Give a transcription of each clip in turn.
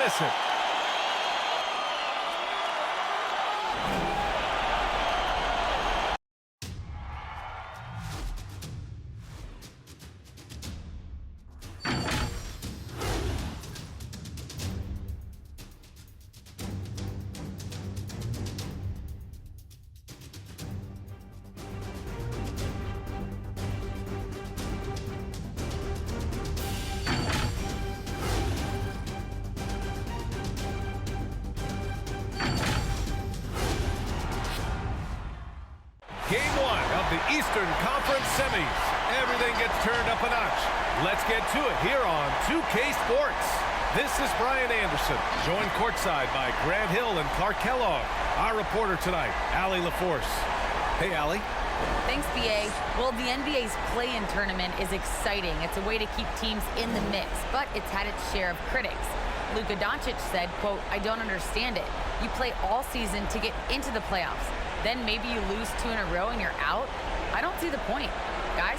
miss it. Game one of the Eastern Conference semis. Everything gets turned up a notch. Let's get to it here on 2K Sports. This is Brian Anderson, joined courtside by Grant Hill and Clark Kellogg. Our reporter tonight, Allie LaForce. Hey, Allie. Thanks, BA. Well, the NBA's play-in tournament is exciting. It's a way to keep teams in the mix, but it's had its share of critics. Luka Doncic said, quote, "I don't understand it. You play all season to get into the playoffs. Then maybe you lose 2 in a row and you're out? I don't see the point. Guys?"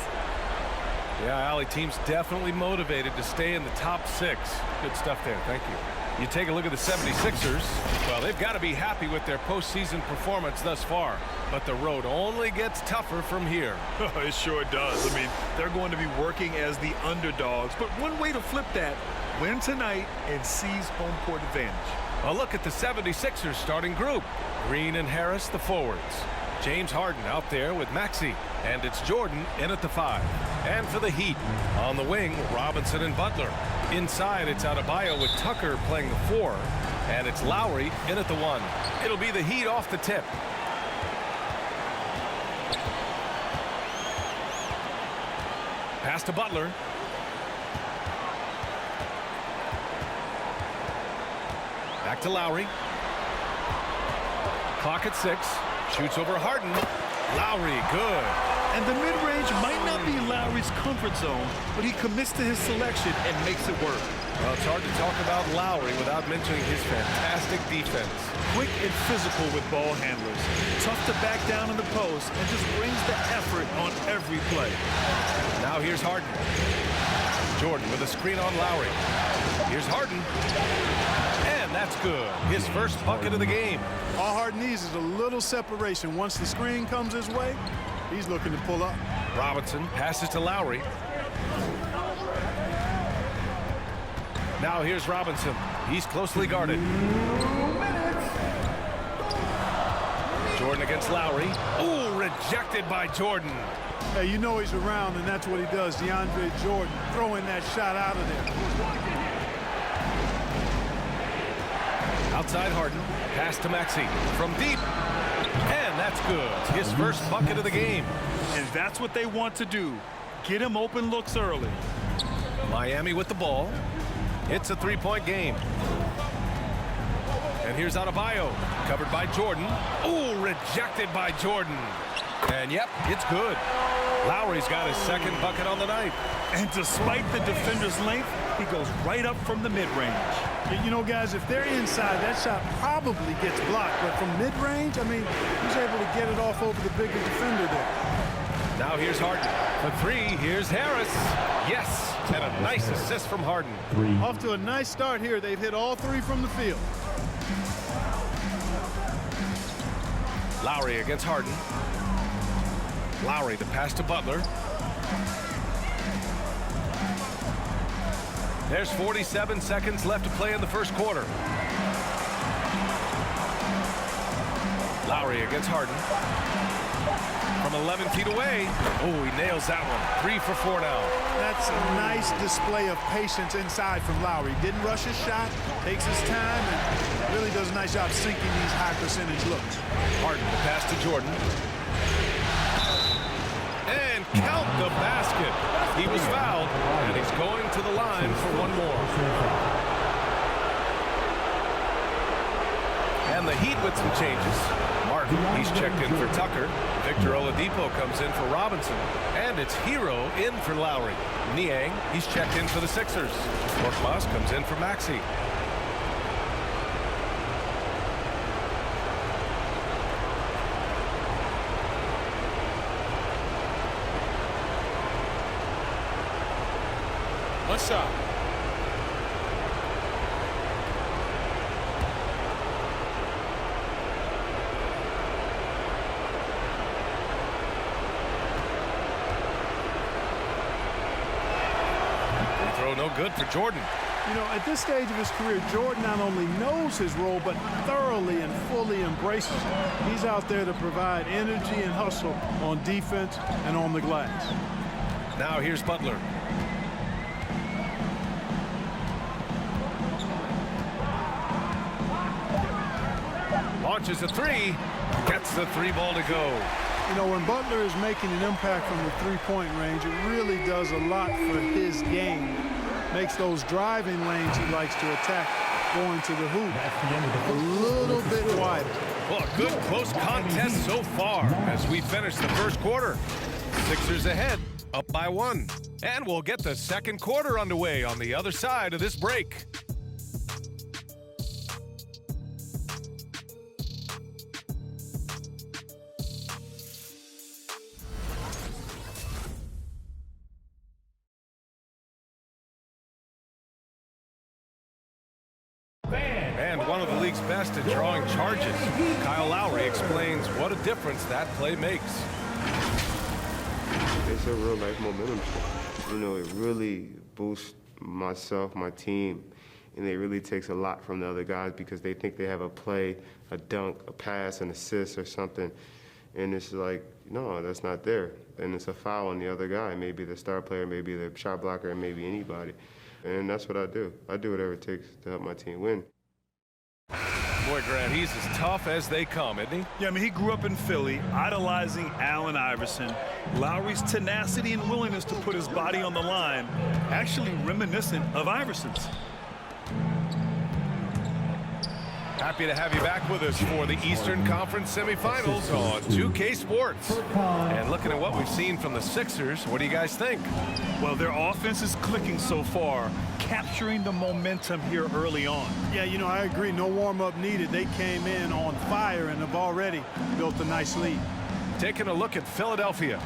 Yeah, Allie, team's definitely motivated to stay in the top 6. Good stuff there. Thank you. You take a look at the 76ers. Well, they've got to be happy with their postseason performance thus far. But the road only gets tougher from here. It sure does. I mean, they're going to be working as the underdogs. But one way to flip that, win tonight and seize home court advantage. A look at the 76ers starting group. Green and Harris, the forwards. James Harden out there with Maxey. And it's Jordan in at the 5. And for the Heat, on the wing, Robinson and Butler. Inside, it's Adebayo with Tucker playing the 4. And it's Lowry in at the 1. It'll be the Heat off the tip. Pass to Butler. Back to Lowry. Clock at 6. Shoots over Harden. Lowry, good. And the mid-range might not be Lowry's comfort zone, but he commits to his selection and makes it work. Well, it's hard to talk about Lowry without mentioning his fantastic defense. Quick and physical with ball handlers. Tough to back down in the post and just brings the effort on every play. Now here's Harden. Jordan with a screen on Lowry. Here's Harden. And that's good. His first bucket of the game. All Harden needs is a little separation. Once the screen comes his way, he's looking to pull up. Robinson passes to Lowry. Now here's Robinson. He's closely guarded. Jordan against Lowry. Ooh, rejected by Jordan. Hey, you know he's around, and that's what he does. DeAndre Jordan throwing that shot out of there. Outside Harden. Pass to Maxey. From deep. And that's good. His first bucket of the game. And that's what they want to do. Get him open looks early. Miami with the ball. It's a 3-point game. And here's Adebayo. Covered by Jordan. Ooh, rejected by Jordan. And yep, it's good. Lowry's got his second bucket on the night. And despite the defender's length, he goes right up from the mid-range. You know, guys, if they're inside, that shot probably gets blocked. But from mid-range, I mean, he's able to get it off over the bigger defender there. Now here's Harden. For 3, here's Harris. Yes, and a nice assist from Harden. Off to a nice start here. They've hit all 3 from the field. Lowry against Harden. Lowry, the pass to Butler. There's 47 seconds left to play in the first quarter. Lowry against Harden. From 11 feet away. Oh, he nails that one. 3 for 4 now. That's a nice display of patience inside from Lowry. Didn't rush his shot, takes his time, and really does a nice job sinking these high percentage looks. Harden, the pass to Jordan. And count the basket. He was fouled, and he's going to the line for one more. And the Heat with some changes. Martin, he's checked in for Tucker. Victor Oladipo comes in for Robinson. And it's Hero in for Lowry. Niang, he's checked in for the Sixers. Korkmaz comes in for Maxey. One shot. no good for Jordan. You know, at this stage of his career, Jordan not only knows his role, but thoroughly and fully embraces it. He's out there to provide energy and hustle on defense and on the glass. Now here's Butler. Launches a three, gets the three ball to go. You know, when Butler is making an impact from the three-point range, it really does a lot for his game. Makes those driving lanes he likes to attack going to the hoop a little bit wider. Well, a good close contest so far as we finish the first quarter. Sixers ahead, up by 1. And we'll get the second quarter underway on the other side of this break. And one of the league's best at drawing charges. Kyle Lowry explains what a difference that play makes. It's a real life momentum shift. You know, it really boosts myself, my team, and it really takes a lot from the other guys because they think they have a play, a dunk, a pass, an assist or something. And it's like, no, that's not there. And it's a foul on the other guy, maybe the star player, maybe the shot blocker, and maybe anybody. And that's what I do. I do whatever it takes to help my team win. Boy, Grant, he's as tough as they come, isn't he? Yeah, I mean, he grew up in Philly, idolizing Allen Iverson. Lowry's tenacity and willingness to put his body on the line, actually reminiscent of Iverson's. Happy to have you back with us for the Eastern Conference Semifinals on 2K Sports. And looking at what we've seen from the Sixers, what do you guys think? Well, their offense is clicking so far, capturing the momentum here early on. Yeah, you know, I agree. No warm-up needed. They came in on fire and have already built a nice lead. Taking a look at Philadelphia.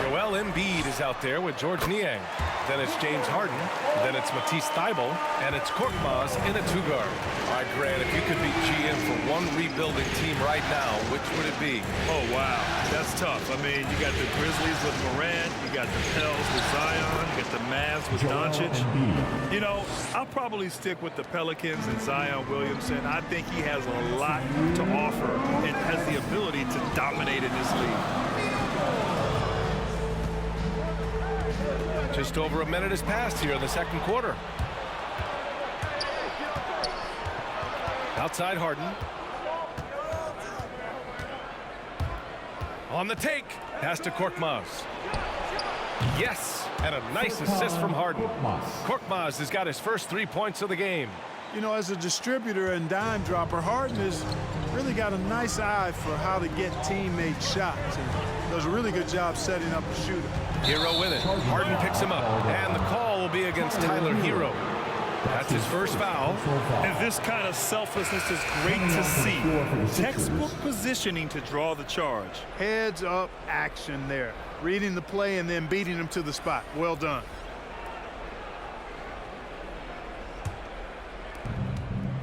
Joel Embiid is out there with George Niang. Then it's James Harden. Then it's Matisse Thybulle. And it's Korkmaz in a two-guard. All right, Grant, if you could be GM for one rebuilding team right now, which would it be? Oh, wow. That's tough. I mean, you got the Grizzlies with Morant. You got the Pels with Zion. You got the Mavs with Doncic. You know, I'll probably stick with the Pelicans and Zion Williamson. I think he has a lot to offer and has the ability to dominate in this league. Just over a minute has passed here in the second quarter. Outside Harden. On the take. Pass to Korkmaz. Yes, and a nice assist from Harden. Korkmaz has got his first 3 points of the game. You know, as a distributor and dime dropper, Harden has really got a nice eye for how to get teammate shots. And does a really good job setting up a shooter. Hero with it. Harden picks him up. And the call will be against Tyler Hero. That's his first foul. And this kind of selflessness is great to see. Textbook positioning to draw the charge. Heads up action there. Reading the play and then beating him to the spot. Well done.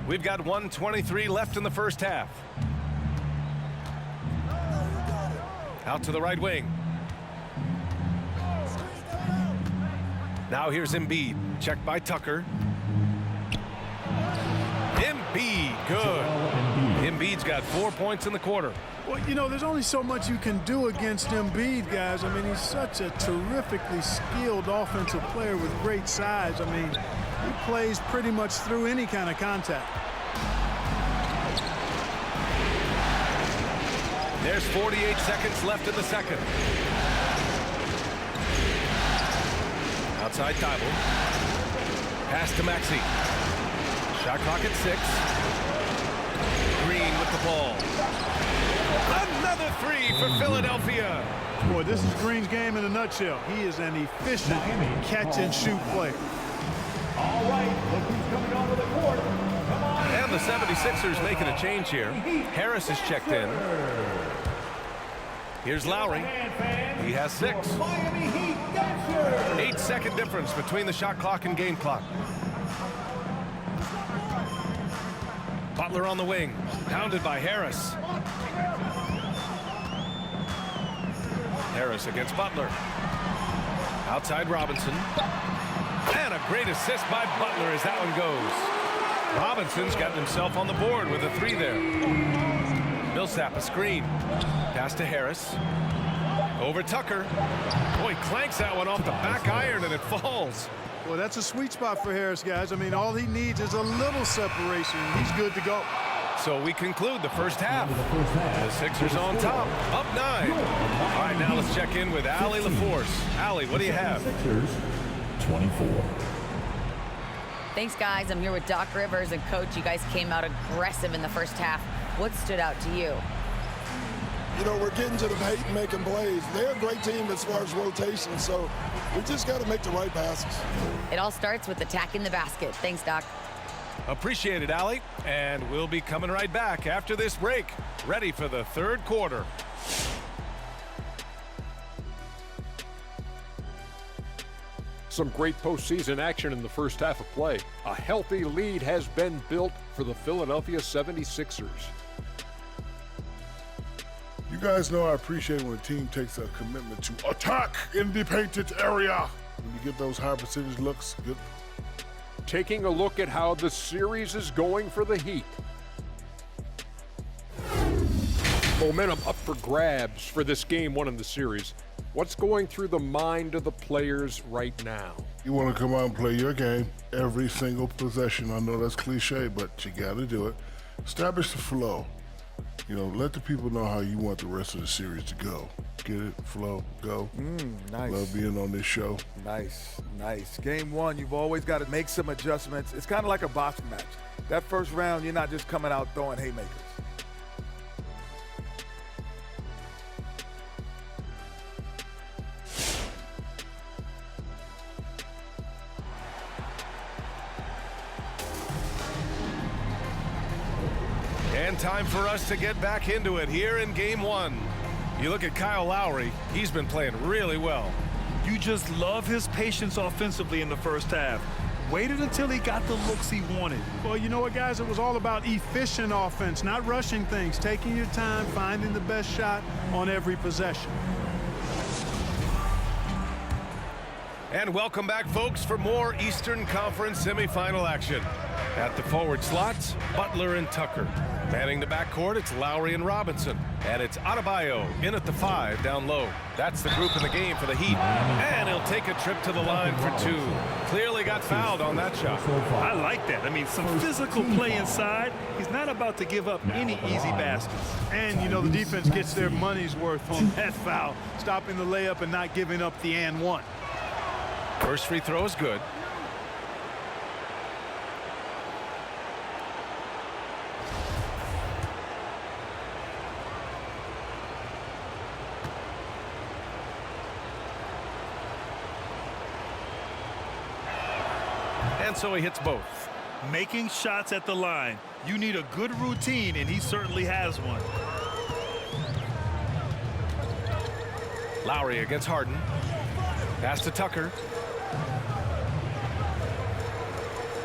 We've got 1:23 left in the first half. Out to the right wing. Now here's Embiid. Checked by Tucker. Embiid, good. Embiid's got 4 points in the quarter. Well, you know, there's only so much you can do against Embiid, guys. I mean, he's such a terrifically skilled offensive player with great size. I mean, he plays pretty much through any kind of contact. There's 48 seconds left in the second. Outside Thybulle. Pass to Maxey. Shot clock at 6. Green with the ball. Another three for Philadelphia. Boy, this is Green's game in a nutshell. He is an efficient catch-and-shoot player. All right, look who's coming onto the court. Come on. And the 76ers making a change here. Harris is checked in. Here's Lowry. He has 6. 8-second difference between the shot clock and game clock. Butler on the wing. Pounded by Harris. Harris against Butler. Outside Robinson. And a great assist by Butler as that one goes. Robinson's gotten himself on the board with a 3 there. Millsap a screen. Pass to Harris. Over Tucker. Boy, clanks that one off the back iron and it falls. Well, that's a sweet spot for Harris, guys. I mean, all he needs is a little separation. He's good to go. So we conclude the first half. The Sixers on top, up 9. All right, now let's check in with Allie LaForce. Allie, what do you have? Sixers, 24. Thanks, guys. I'm here with Doc Rivers and Coach. You guys came out aggressive in the first half. What stood out to you? You know, we're getting to the paint and making plays. They're a great team as far as rotation, so we just got to make the right passes. It all starts with attacking the basket. Thanks, Doc. Appreciate it, Allie. And we'll be coming right back after this break. Ready for the third quarter. Some great postseason action in the first half of play. A healthy lead has been built for the Philadelphia 76ers. You guys know I appreciate when a team takes a commitment to attack in the painted area. When you get those high percentage looks, good. Taking a look at how the series is going for the Heat. Momentum up for grabs for this game 1 in the series. What's going through the mind of the players right now? You want to come out and play your game every single possession. I know that's cliche, but you got to do it. Establish the flow. You know, let the people know how you want the rest of the series to go. Get it, flow, go. Nice. Love being on this show. Nice, nice. Game 1, you've always got to make some adjustments. It's kind of like a boxing match. That first round, you're not just coming out throwing haymakers. And time for us to get back into it here in game 1. You look at Kyle Lowry, he's been playing really well. You just love his patience offensively in the first half. Waited until he got the looks he wanted. Well, you know what, guys? It was all about efficient offense, not rushing things, taking your time, finding the best shot on every possession. And welcome back, folks, for more Eastern Conference semifinal action. At the forward slots, Butler and Tucker. Manning the backcourt, it's Lowry and Robinson. And it's Adebayo in at the 5 down low. That's the group in the game for the Heat. And he'll take a trip to the line for 2. Clearly got fouled on that shot. I like that. I mean, some physical play inside. He's not about to give up any easy baskets. And, you know, the defense gets their money's worth on that foul, stopping the layup and not giving up the and one. First free throw is good. And so he hits both. Making shots at the line. You need a good routine, and he certainly has one. Lowry against Harden. Pass to Tucker.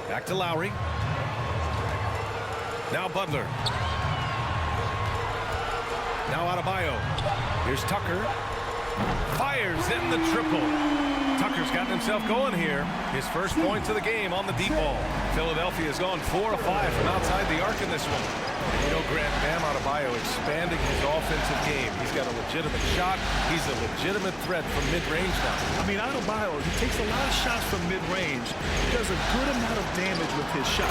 Back to Lowry. Now Butler. Now Adebayo. Here's Tucker. Fires in the triple. Tucker's gotten himself going here. His first points of the game on the deep ball. Philadelphia has gone 4 of 5 from outside the arc in this one. You know, Grant, Bam Adebayo expanding his offensive game. He's got a legitimate shot. He's a legitimate threat from mid-range now. I mean, Adebayo, he takes a lot of shots from mid-range. He does a good amount of damage with his shot.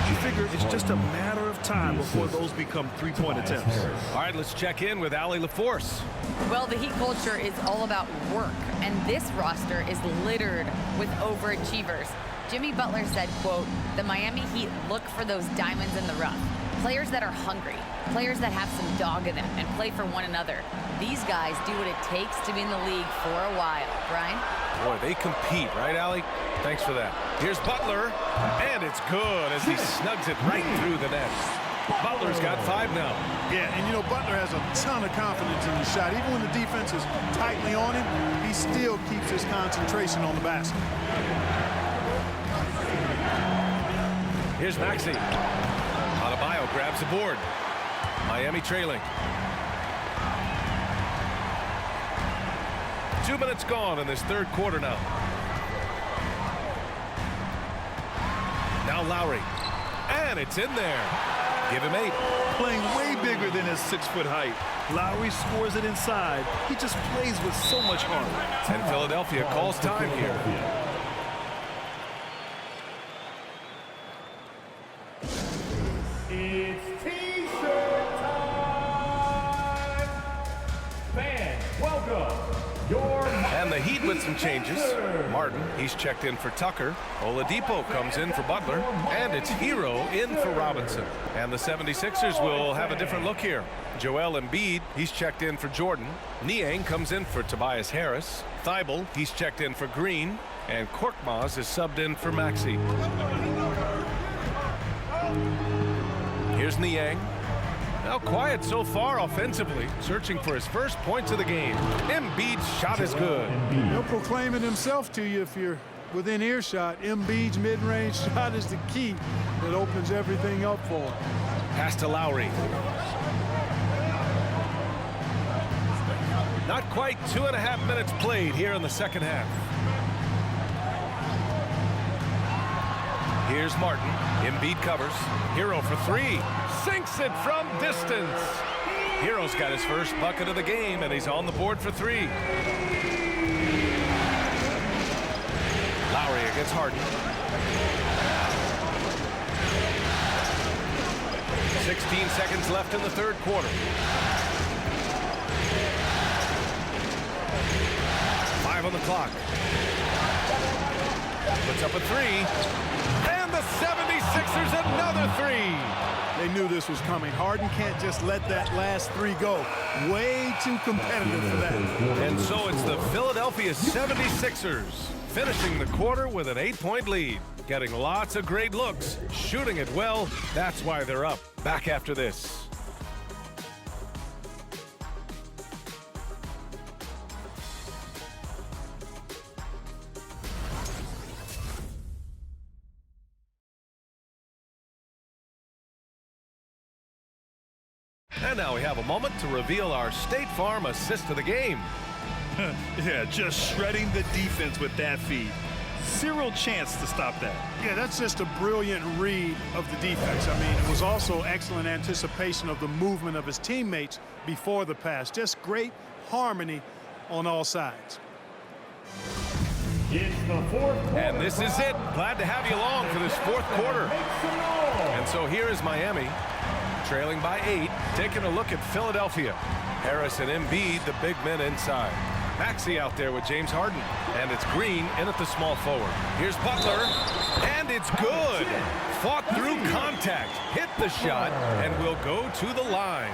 You figure it's just a matter of time before those become three-point attempts. All right, let's check in with Allie LaForce. Well, the Heat culture is all about work, and this roster is littered with overachievers. Jimmy Butler said, quote, "The Miami Heat look for those diamonds in the rough. Players that are hungry, players that have some dog in them and play for one another. These guys do what it takes to be in the league for a while." Brian? Boy, they compete, right, Allie? Thanks for that. Here's Butler, and it's good as he snugs it right through the net. Butler's got 5 now. Yeah, and you know, Butler has a ton of confidence in his shot. Even when the defense is tightly on him, he still keeps his concentration on the basket. Here's Maxey. Adebayo grabs the board. Miami trailing. 2 minutes gone in this third quarter now. Now Lowry. And it's in there. Give him 8. Playing way bigger than his 6-foot height. Lowry scores it inside. He just plays with so much heart. And Philadelphia calls time here. It's T-shirt time! Fans, welcome your... And the Heat with some changes. Martin, he's checked in for Tucker. Oladipo comes in for Butler. And it's Hero in for Robinson. And the 76ers will have a different look here. Joel Embiid, he's checked in for Jordan. Niang comes in for Tobias Harris. Thibault, he's checked in for Green. And Korkmaz is subbed in for Maxey. Here's Niang. Now quiet so far offensively, searching for his first points of the game. Embiid's shot is good. He'll proclaim it himself to you if you're within earshot. Embiid's mid-range shot is the key that opens everything up for him. Pass to Lowry. Not quite 2.5 minutes played here in the second half. Here's Martin. Embiid covers. Hero for 3. Sinks it from distance. Hero's got his first bucket of the game, and he's on the board for 3. Lowry against Harden. 16 seconds left in the third quarter. 5 on the clock. Puts up a 3. And the 76ers another 3. They knew this was coming. Harden can't just let that last 3 go. Way too competitive for that. And so it's the Philadelphia 76ers finishing the quarter with an 8-point lead. Getting lots of great looks, shooting it well. That's why they're up. Back after this. And now we have a moment to reveal our State Farm assist of the game. Yeah, just shredding the defense with that feed. Zero chance to stop that. Yeah, that's just a brilliant read of the defense. I mean, it was also excellent anticipation of the movement of his teammates before the pass. Just great harmony on all sides. It's the fourth quarter. And this is it. Glad to have you along for this fourth quarter. And so here is Miami, trailing by 8, taking a look at Philadelphia. Harris and Embiid, the big men inside. Maxey out there with James Harden. And it's Green in at the small forward. Here's Butler. And it's good. Fought through contact. Hit the shot and will go to the line.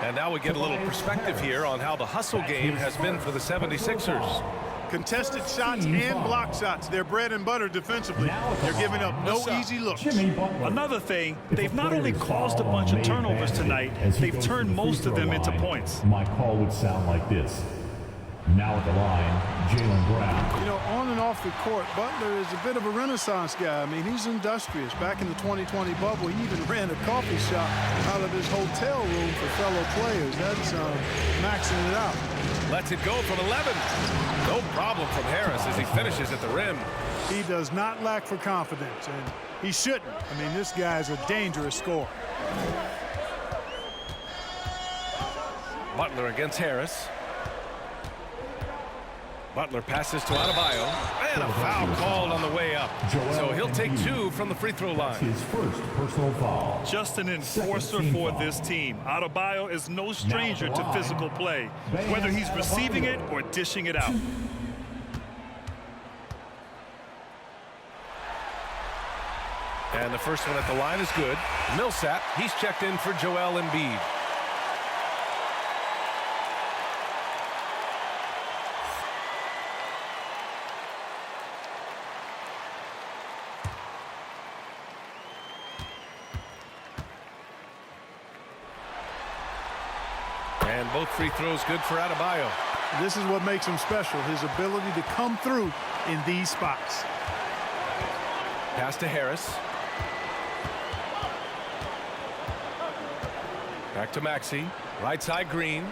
And now we get a little perspective here on how the hustle game has been for the 76ers. Contested shots and block shots. They're bread and butter defensively. They're giving up no easy looks. Another thing, they've not only caused a bunch of turnovers tonight, they've turned most of them into points. My call would sound like this. Now at the line, Jaylen Brown. You know, on and off the court, Butler is a bit of a renaissance guy. I mean, he's industrious. Back in the 2020 bubble, he even ran a coffee shop out of his hotel room for fellow players. That's maxing it out. Lets it go from 11. No problem from Harris as he finishes at the rim. He does not lack for confidence, and he shouldn't. I mean, this guy's a dangerous scorer. Butler against Harris. Butler passes to Adebayo, and a foul called on the way up. So he'll take 2 from the free throw line. His first personal foul. Just an enforcer for this team. Adebayo is no stranger to physical play, whether he's receiving it or dishing it out. And the first one at the line is good. Millsap, he's checked in for Joel Embiid. And both free throws good for Adebayo. This is what makes him special, his ability to come through in these spots. Pass to Harris. Back to Maxey. Right side Green.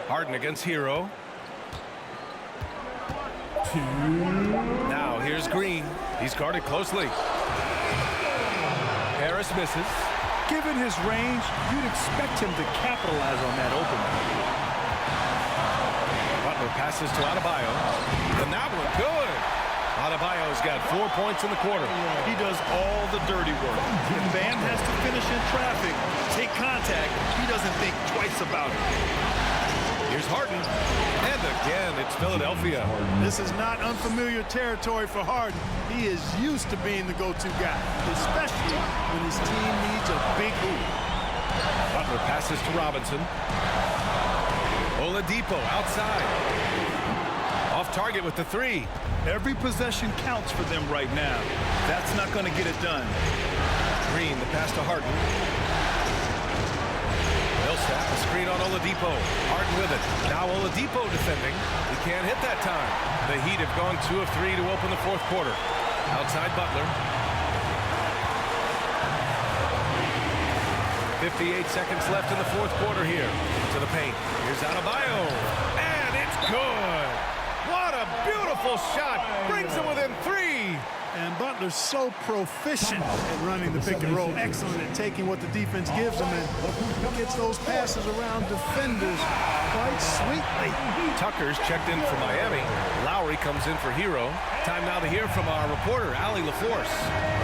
Harden against Hero. Now here's Green. He's guarded closely. Harris misses. Given his range, you'd expect him to capitalize on that opening. Butler passes to Adebayo. And that one good. Adebayo's got 4 points in the quarter. He does all the dirty work. If Bam has to finish in traffic, take contact, he doesn't think twice about it. Here's Harden. And again, it's Philadelphia. This is not unfamiliar territory for Harden. He is used to being the go-to guy, especially when his team needs a big hoop. Butler passes to Robinson. Oladipo outside. Off target with the three. Every possession counts for them right now. That's not going to get it done. Green, the pass to Harden. Millsap, a screen on Oladipo. Harden with it. Now Oladipo defending. He can't hit that time. The Heat have gone 2 of 3 to open the fourth quarter. Outside Butler. 58 seconds left in the fourth quarter here. To the paint. Here's Adebayo. And it's good. What a beautiful shot. Brings him within 3. And Butler's so proficient at running the pick and roll. Excellent at taking what the defense gives him and gets those passes around defenders quite sweetly. Tucker's checked in for Miami. Lowry comes in for Hero. Time now to hear from our reporter, Allie LaForce.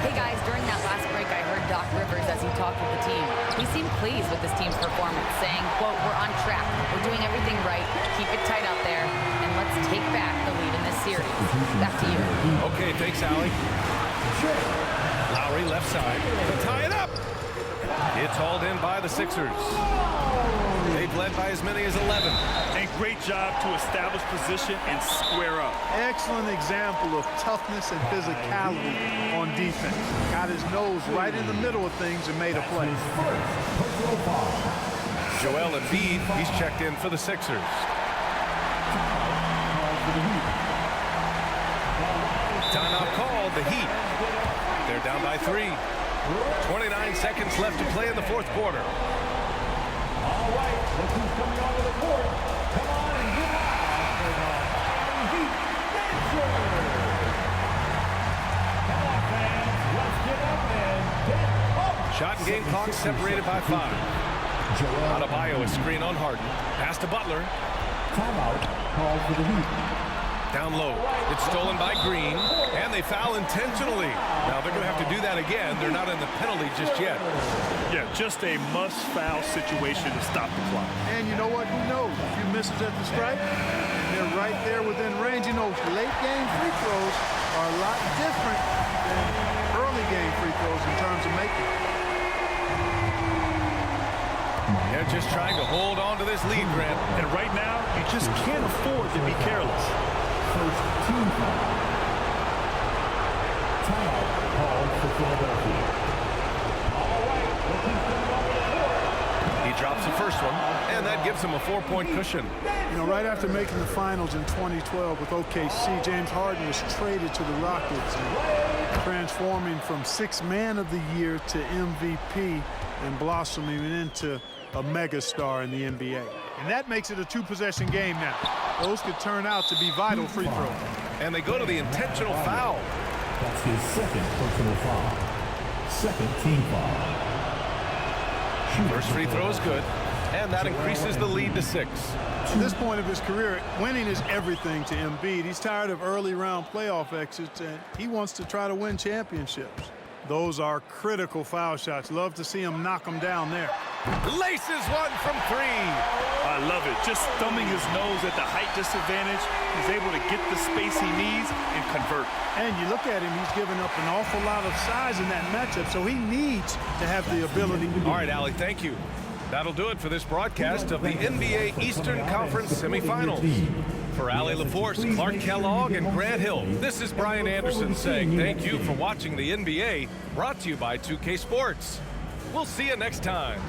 Hey guys, during that last break, I heard Doc Rivers as he talked with the team. He seemed pleased with his team's performance, saying, quote, "We're on track. We're doing everything right. Keep it tight out there, and let's take back the lead in this series." Back to you. Okay, thanks, Allie. Lowry left side to tie it up. It's hauled in by the Sixers. They've led by as many as 11. And great job to establish position and square up. Excellent example of toughness and physicality on defense. Got his nose right in the middle of things and made a play. Joel Embiid, he's checked in for the Sixers. Timeout called, the Heat. They're down by 3. 29 seconds left to play in the fourth quarter. All right, look who's coming onto the court. Come on and get out. Heat dancer. Come on, fans. Let's get up and get up. Shot and game clock separated by 5. Adebayo, a screen on Harden. Pass to Butler. Timeout called for the Heat. Down low. It's stolen by Green, and they foul intentionally. Now they're going to have to do that again. They're not in the penalty just yet. Yeah, just a must-foul situation to stop the clock. And you know what? Who knows? A few misses at the stripe, and they're right there within range. You know, late game free throws are a lot different than early game free throws in terms of making. They're just trying to hold on to this lead, Grant. And right now, you just can't afford to be careless. First team foul. Timeout called for Philadelphia. All right, look who's coming onto the court. He drops the first one, and that gives him a 4-point cushion. You know, right after making the finals in 2012 with OKC, James Harden was traded to the Rockets, and transforming from Sixth Man of the Year to MVP and blossoming into a megastar in the NBA. And that makes it a 2-possession game now. Those could turn out to be vital free throws. And they go to the intentional foul. That's his second personal foul. Second team foul. First free throw is good, and that increases the lead to 6. At this point of his career, winning is everything to Embiid. He's tired of early round playoff exits, and he wants to try to win championships. Those are critical foul shots. Love to see him knock them down there. Laces one from 3. I love it. Just thumbing his nose at the height disadvantage. He's able to get the space he needs and convert. And you look at him, he's given up an awful lot of size in that matchup, so he needs to have the ability. All right, Allie, thank you. That'll do it for this broadcast of the NBA Eastern Conference Semifinals. For Allie LaForce, Clark Kellogg, and Grant Hill, this is Brian Anderson saying thank you for watching the NBA, brought to you by 2K Sports. We'll see you next time.